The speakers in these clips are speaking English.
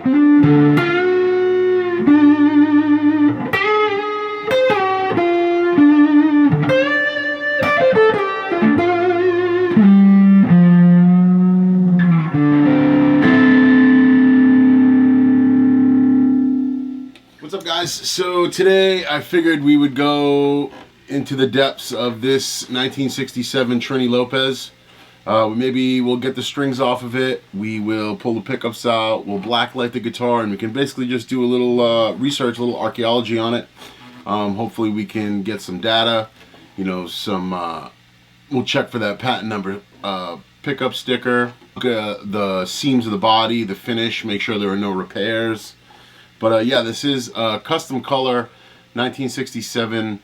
What's up, guys? So today I figured we would go into the depths of this 1967 Trini Lopez. Maybe we'll get the strings off of it, we will pull the pickups out, we'll blacklight the guitar, and we can basically just do a little research, a little archaeology on it. Hopefully we can get some data, you know, we'll check for that patent number pickup sticker, the seams of the body, the finish, make sure there are no repairs. But yeah, this is a custom color 1967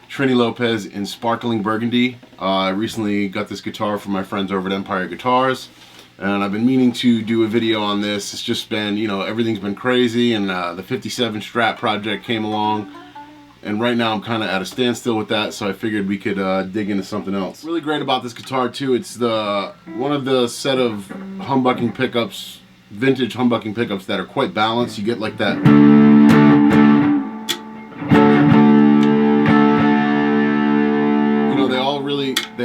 Trini Lopez in sparkling burgundy. I recently got this guitar from my friends over at Empire Guitars, and I've been meaning to do a video on this. It's just been, you know, everything's been crazy, and the 57 Strat project came along, and right now I'm kind of at a standstill with that, so I figured we could dig into something else. Really great about this guitar too, it's one of the set of humbucking pickups, vintage humbucking pickups that are quite balanced. You get like that, you know, they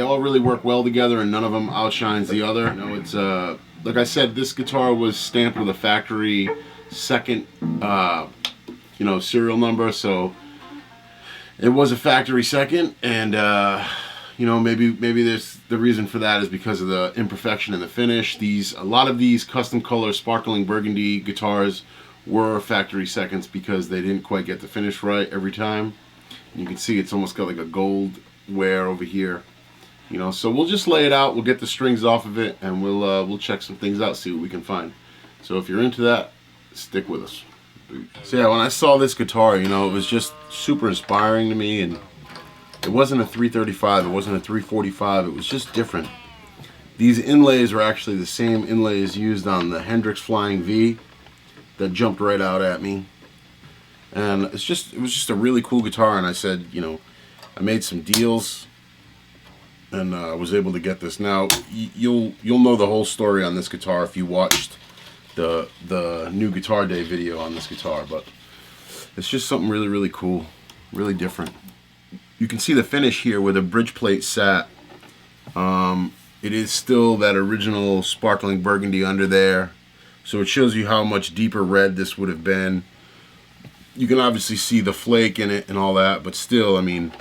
all really work well together, and none of them outshines the other. You know, it's like I said, this guitar was stamped with a factory second you know, serial number, so it was a factory second, and you know, maybe there's the reason for that is because of the imperfection in the finish. A lot of these custom color sparkling burgundy guitars were factory seconds because they didn't quite get the finish right every time. You can see it's almost got like a gold wear over here, you know. So we'll just lay it out, we'll get the strings off of it, and we'll check some things out, see what we can find. So if you're into that, stick with us. So yeah, when I saw this guitar, you know, it was just super inspiring to me, and it wasn't a 335, it wasn't a 345, it was just different. These inlays were actually the same inlays used on the Hendrix Flying V that jumped right out at me. And it was just a really cool guitar, and I said, you know, I made some deals and I was able to get this. Now, you'll know the whole story on this guitar if you watched the new Guitar Day video on this guitar, but it's just something really, really cool, really different. You can see the finish here where the bridge plate sat. It is still that original sparkling burgundy under there, so it shows you how much deeper red this would have been. You can obviously see the flake in it and all that, but still, I mean,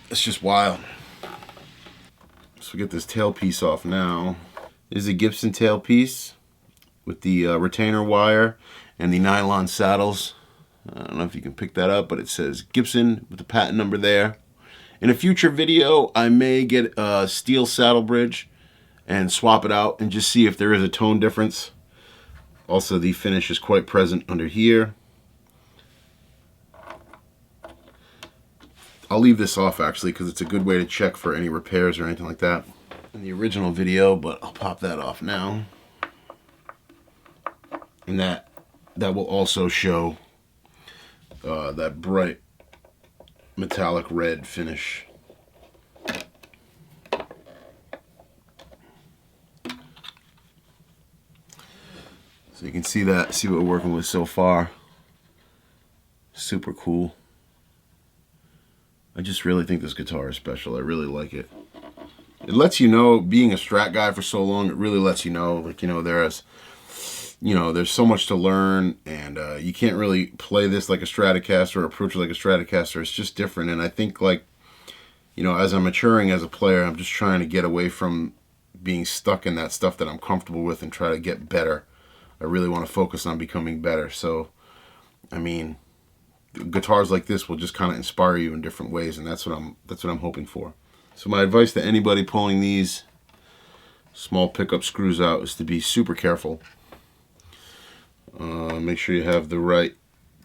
it's just wild. So we get this tailpiece off now. This is a Gibson tailpiece with the retainer wire and the nylon saddles. I don't know if you can pick that up, but it says Gibson with the patent number there. In a future video, I may get a steel saddle bridge and swap it out and just see if there is a tone difference. Also, the finish is quite present under here. I'll leave this off actually because it's a good way to check for any repairs or anything like that in the original video, but I'll pop that off now. And that will also show that bright metallic red finish. So you can see what we're working with so far. Super cool. I just really think this guitar is special. I really like it. It lets you know, being a Strat guy for so long, it really lets you know, like, you know, there's so much to learn, and you can't really play this like a Stratocaster or approach it like a Stratocaster. It's just different, and I think, like, you know, as I'm maturing as a player, I'm just trying to get away from being stuck in that stuff that I'm comfortable with and try to get better. I really want to focus on becoming better. So, I mean, guitars like this will just kind of inspire you in different ways, and that's what I'm hoping for. So my advice to anybody pulling these small pickup screws out is to be super careful. Make sure you have the right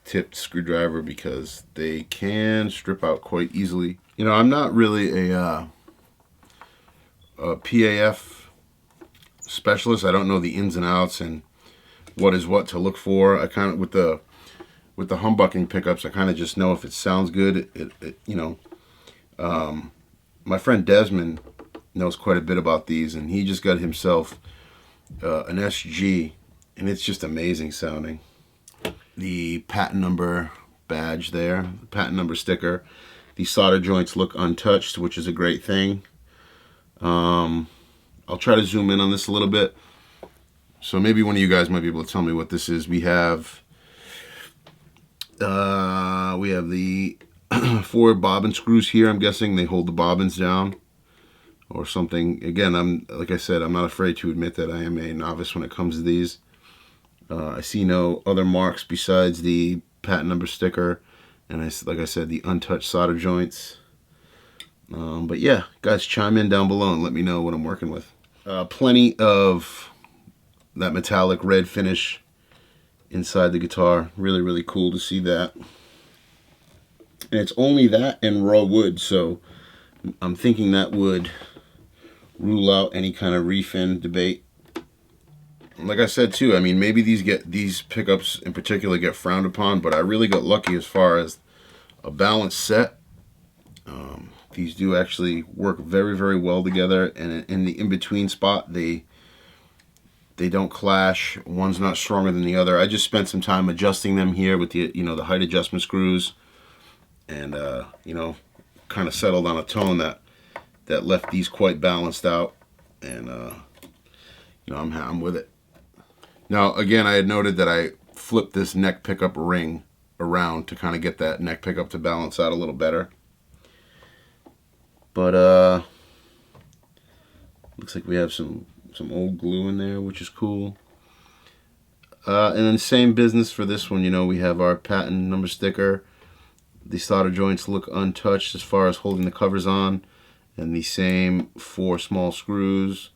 tipped screwdriver because they can strip out quite easily. You know, I'm not really a PAF specialist. I don't know the ins and outs and what is what to look for. I kind of, with the humbucking pickups, I kind of just know if it sounds good. You know, my friend Desmond knows quite a bit about these, and he just got himself an SG and it's just amazing sounding. The patent number badge there, the patent number sticker. The solder joints look untouched, which is a great thing. I'll try to zoom in on this a little bit. So maybe one of you guys might be able to tell me what this is. We have the 4 bobbin screws here. I'm guessing they hold the bobbins down or something. Again, like I said, I'm not afraid to admit that I am a novice when it comes to these. I see no other marks besides the patent number sticker, and like I said, the untouched solder joints. But yeah, guys, chime in down below and let me know what I'm working with. Plenty of that metallic red finish inside the guitar. Really, really cool to see that. And it's only that and raw wood, so I'm thinking that would rule out any kind of refin debate. Like I said too, I mean, maybe these pickups in particular get frowned upon, but I really got lucky as far as a balanced set. These do actually work very, very well together, and in the in-between spot, they don't clash. One's not stronger than the other. I just spent some time adjusting them here with the the height adjustment screws, and kind of settled on a tone that left these quite balanced out, and I'm with it. Now, again, I had noted that I flipped this neck pickup ring around to kind of get that neck pickup to balance out a little better. But looks like we have some old glue in there, which is cool. And then same business for this one. We have our patent number sticker. The solder joints look untouched as far as holding the covers on, and the same 4 small screws.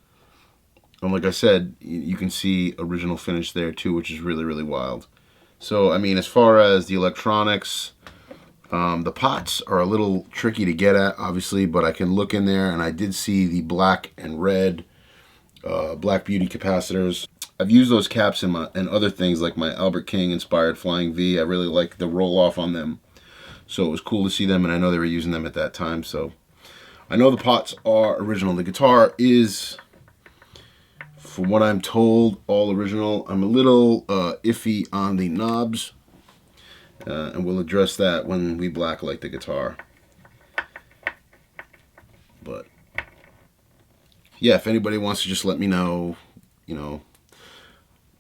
And like I said, you can see original finish there too, which is really, really wild. So, I mean, as far as the electronics, the pots are a little tricky to get at, obviously, but I can look in there, and I did see the black and red Black Beauty capacitors. I've used those caps in other things like my Albert King inspired Flying V. I really like the roll off on them. So it was cool to see them, and I know they were using them at that time. So I know the pots are original. The guitar is, from what I'm told, all original. I'm a little iffy on the knobs, and we'll address that when we blacklight the guitar. But yeah, if anybody wants to just let me know,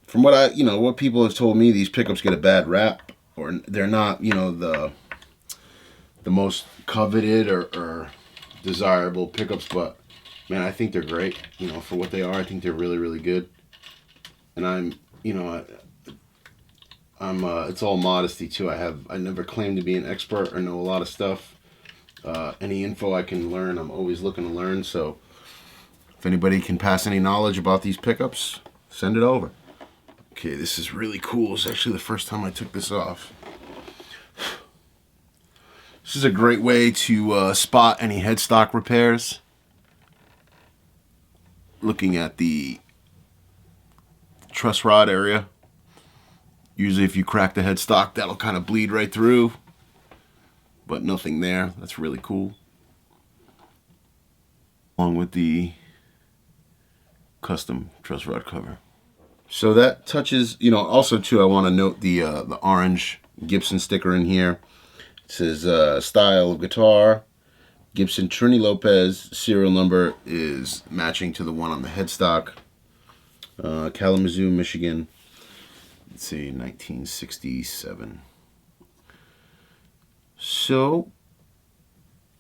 from what what people have told me, these pickups get a bad rap, or they're not, the most coveted or desirable pickups, but man, I think they're great. For what they are, I think they're really, really good. And I'm it's all modesty too. I never claimed to be an expert or know a lot of stuff. Any info I can learn, I'm always looking to learn. So if anybody can pass any knowledge about these pickups, send it over. Okay, this is really cool. It's actually the first time I took this off. This is a great way to spot any headstock repairs. Looking at the truss rod area. Usually if you crack the headstock, that'll kind of bleed right through. But nothing there. That's really cool. Along with the custom truss rod cover. So that touches, also too, I want to note the orange Gibson sticker in here. It says style of guitar, Gibson Trini Lopez. Serial number is matching to the one on the headstock. Kalamazoo, Michigan. Let's see, 1967. So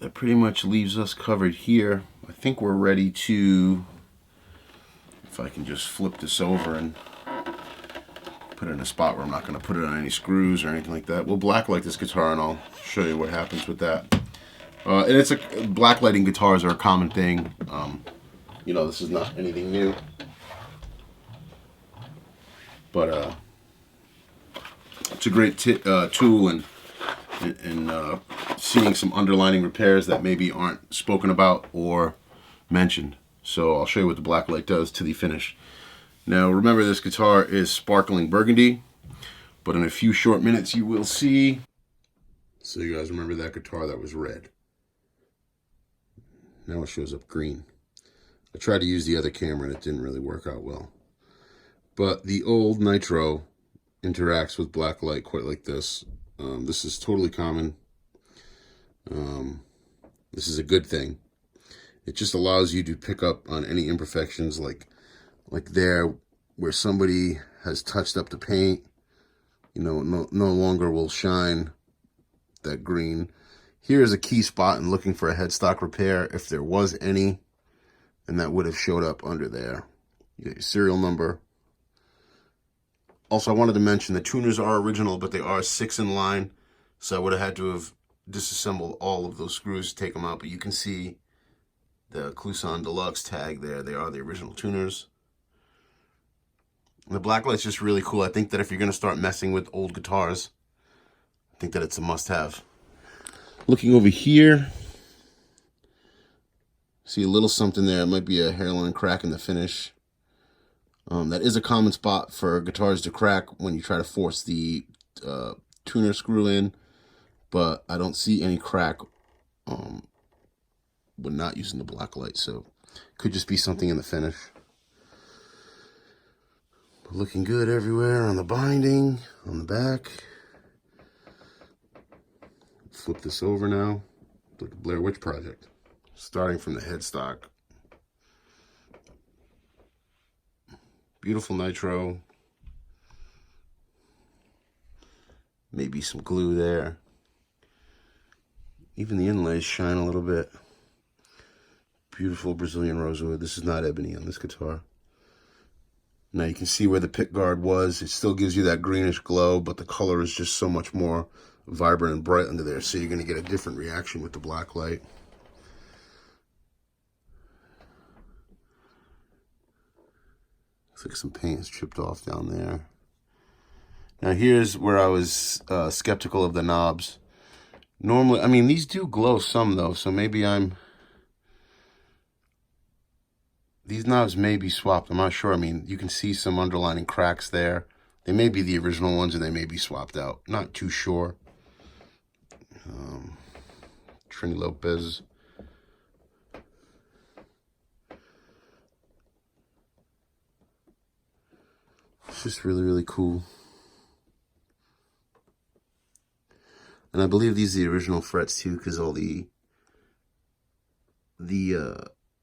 that pretty much leaves us covered here. I think we're ready to, if I can just flip this over and put it in a spot where I'm not going to put it on any screws or anything like that. We'll blacklight this guitar and I'll show you what happens with that. And it's blacklighting guitars are a common thing. This is not anything new. But it's a great tool in seeing some underlining repairs that maybe aren't spoken about or mentioned. So I'll show you what the blacklight does to the finish. Now remember, this guitar is sparkling burgundy, but in a few short minutes you will see. So you guys remember that guitar that was red. Now it shows up green. I tried to use the other camera and it didn't really work out well. But the old nitro interacts with black light quite like this. This is totally common. This is a good thing. It just allows you to pick up on any imperfections, like there where somebody has touched up the paint. You know, no longer will shine that green. Here's a key spot in looking for a headstock repair, if there was any, and that would have showed up under there. You get your serial number. Also, I wanted to mention the tuners are original, but they are 6 in line, so I would have had to have disassembled all of those screws to take them out, but you can see the Kluson Deluxe tag there. They are the original tuners. And the blacklight's just really cool. I think that if you're going to start messing with old guitars, I think that it's a must-have. Looking over here, see a little something there. It might be a hairline crack in the finish. That is a common spot for guitars to crack when you try to force the tuner screw in, but I don't see any crack when not using the blacklight, so could just be something in the finish. But looking good everywhere on the binding, on the back. Flip this over now. Like a Blair Witch Project. Starting from the headstock. Beautiful nitro. Maybe some glue there. Even the inlays shine a little bit. Beautiful Brazilian rosewood. This is not ebony on this guitar. Now you can see where the pick guard was. It still gives you that greenish glow, but the color is just so much more vibrant and bright under there, so you're going to get a different reaction with the black light. Looks like some paint is chipped off down there. Now here's where I was skeptical of the knobs. Normally, I mean, these do glow some though, so maybe these knobs may be swapped. I'm not sure. I mean, you can see some underlining cracks there. They may be the original ones, or they may be swapped out. Not too sure. Trini Lopez. It's just really, really cool. And I believe these are the original frets too, because all the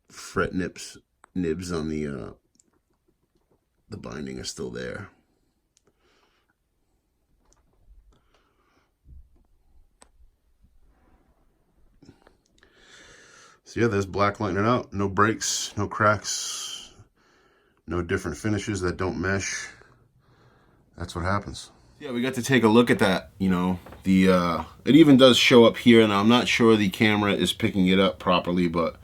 fret nibs on the binding are still there. So yeah, there's black lightning out. No breaks, no cracks, no different finishes that don't mesh. That's what happens. Yeah, we got to take a look at that. You know, it even does show up here, and I'm not sure the camera is picking it up properly, but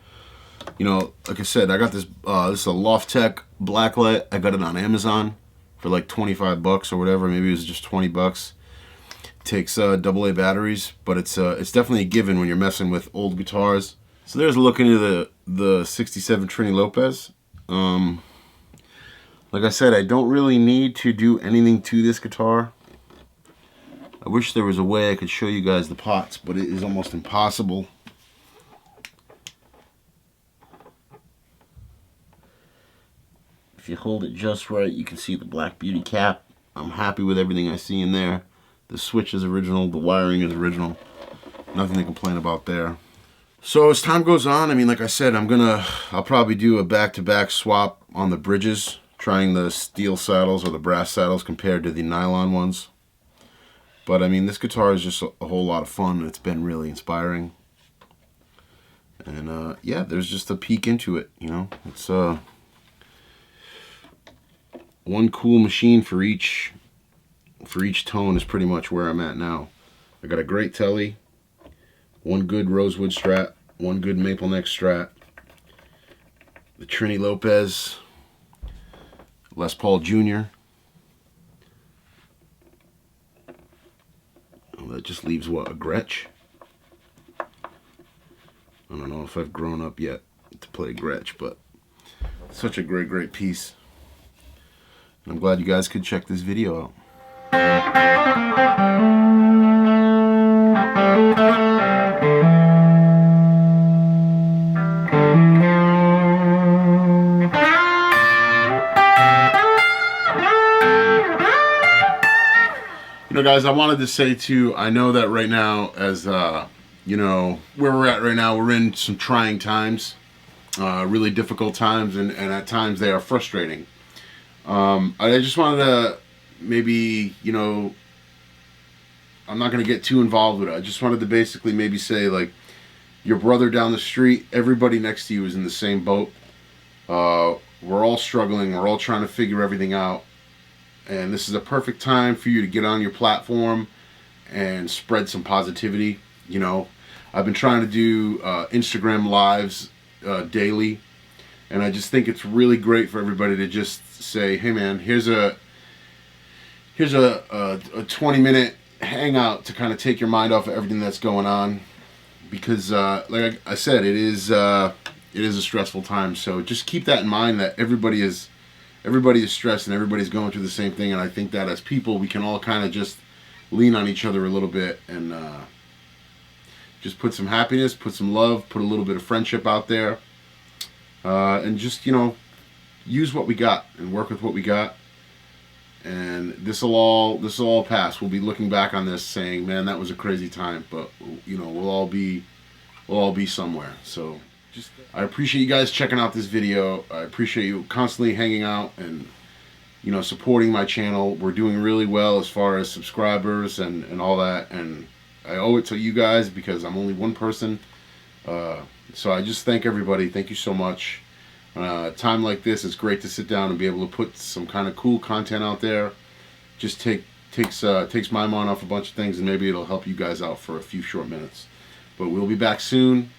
you know, like I said, I got this. This is a Lofttech blacklight. I got it on Amazon for like 25 bucks or whatever. Maybe it was just 20 bucks. It takes AA batteries, but it's definitely a given when you're messing with old guitars. So there's a look into the 67 Trini Lopez. Like I said, I don't really need to do anything to this guitar. I wish there was a way I could show you guys the pots, but it is almost impossible. If you hold it just right, you can see the Black Beauty cap. I'm happy with everything I see in there. The switch is original, the wiring is original. Nothing to complain about there. So as time goes on, I mean, like I said, I'll probably do a back-to-back swap on the bridges, trying the steel saddles or the brass saddles compared to the nylon ones. But I mean, this guitar is just a whole lot of fun. It's been really inspiring. And yeah, there's just a peek into it, you know. It's one cool machine for each tone is pretty much where I'm at now. I got a great telly, one good rosewood Strat, one good maple neck Strat, the Trini Lopez, Les Paul Jr. Well, that just leaves what, a Gretsch? I don't know if I've grown up yet to play Gretsch, but such a great piece. And I'm glad you guys could check this video out. Guys, I wanted to say too, I know that right now, as you know, where we're at right now, we're in some trying times, really difficult times, and at times they are frustrating. I just wanted to maybe, you know, I'm not going to get too involved with it. I just wanted to basically maybe say, like, your brother down the street, everybody next to you is in the same boat. We're all struggling. We're all trying to figure everything out. And this is a perfect time for you to get on your platform and spread some positivity. You know, I've been trying to do Instagram lives daily. And I just think it's really great for everybody to just say, hey man, here's a 20-minute hangout to kind of take your mind off of everything that's going on. Because like I said, it is a stressful time. So just keep that in mind, that everybody is stressed and everybody's going through the same thing. And I think that as people, we can all kind of just lean on each other a little bit and just put some happiness, put some love, put a little bit of friendship out there, and just, you know, use what we got and work with what we got. And this will all pass. We'll be looking back on this saying, man, that was a crazy time, but you know, we'll all be somewhere. So I appreciate you guys checking out this video. I appreciate you constantly hanging out and, you know, supporting my channel. We're doing really well as far as subscribers and all that, and I owe it to you guys because I'm only one person. So I just thank everybody. Thank you so much. Time like this, it's great to sit down and be able to put some kind of cool content out there. Just takes my mind off a bunch of things, and maybe it'll help you guys out for a few short minutes. But we'll be back soon.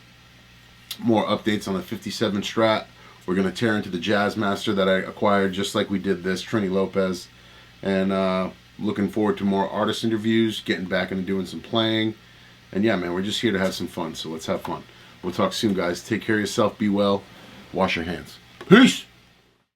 More updates on the 57 Strat. We're going to tear into the Jazzmaster that I acquired just like we did this, Trini Lopez. And looking forward to more artist interviews, getting back into doing some playing. And yeah, man, we're just here to have some fun, so let's have fun. We'll talk soon, guys. Take care of yourself. Be well. Wash your hands. Peace!